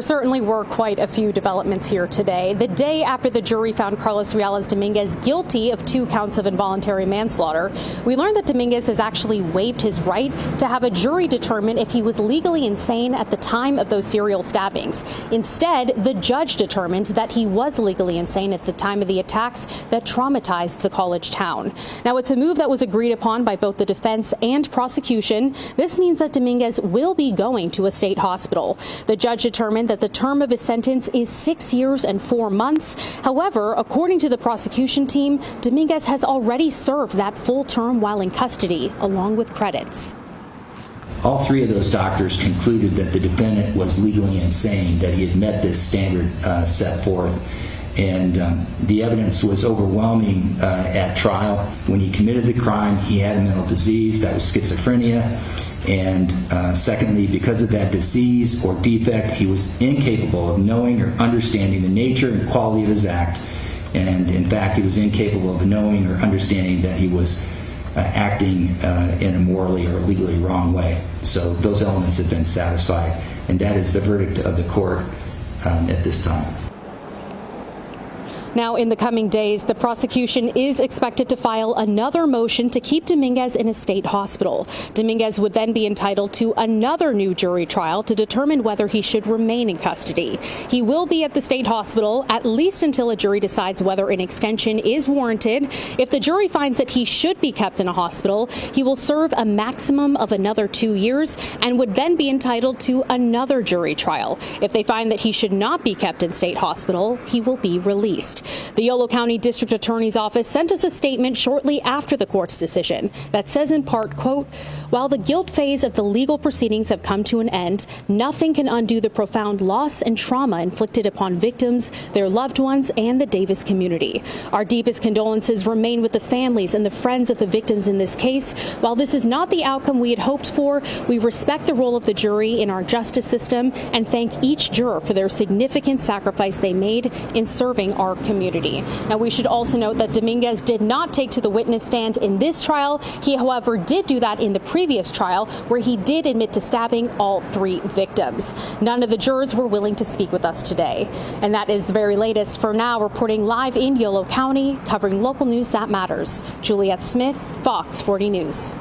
There certainly were quite a few developments here today. The day after the jury found Carlos Dominguez guilty of 2 counts of involuntary manslaughter, we learned that Dominguez has actually waived his right to have a jury determine if he was legally insane at the time of those serial stabbings. Instead, the judge determined that he was legally insane at the time of the attacks that traumatized the college town. Now, it's a move that was agreed upon by both the defense and prosecution. This means that Dominguez will be going to a state hospital. The judge determined that the term of his sentence is 6 years and 4 months. However, according to the prosecution team, Dominguez has already served that full term while in custody, along with credits. All 3 of those doctors concluded that the defendant was legally insane, that he had met this standard set forth. And the evidence was overwhelming at trial. When he committed the crime, he had a mental disease, that was schizophrenia. And secondly, because of that disease or defect, he was incapable of knowing or understanding the nature and quality of his act. And in fact, he was incapable of knowing or understanding that he was acting in a morally or legally wrong way. So those elements have been satisfied, and that is the verdict of the court at this time. Now, in the coming days, the prosecution is expected to file another motion to keep Dominguez in a state hospital. Dominguez would then be entitled to another new jury trial to determine whether he should remain in custody. He will be at the state hospital at least until a jury decides whether an extension is warranted. If the jury finds that he should be kept in a hospital, he will serve a maximum of another 2 years and would then be entitled to another jury trial. If they find that he should not be kept in state hospital, he will be released. The Yolo County District Attorney's Office sent us a statement shortly after the court's decision that says in part, quote, "While the guilt phase of the legal proceedings have come to an end, nothing can undo the profound loss and trauma inflicted upon victims, their loved ones, and the Davis community. Our deepest condolences remain with the families and the friends of the victims in this case. While this is not the outcome we had hoped for, we respect the role of the jury in our justice system and thank each juror for their significant sacrifice they made in serving our community." Now, we should also note that Dominguez did not take to the witness stand in this trial. He, however, did do that in the previous trial, where he did admit to stabbing all 3 victims. None of the jurors were willing to speak with us today. And that is the very latest. For now, reporting live in Yolo County, covering local news that matters. Juliette Smith, Fox 40 News.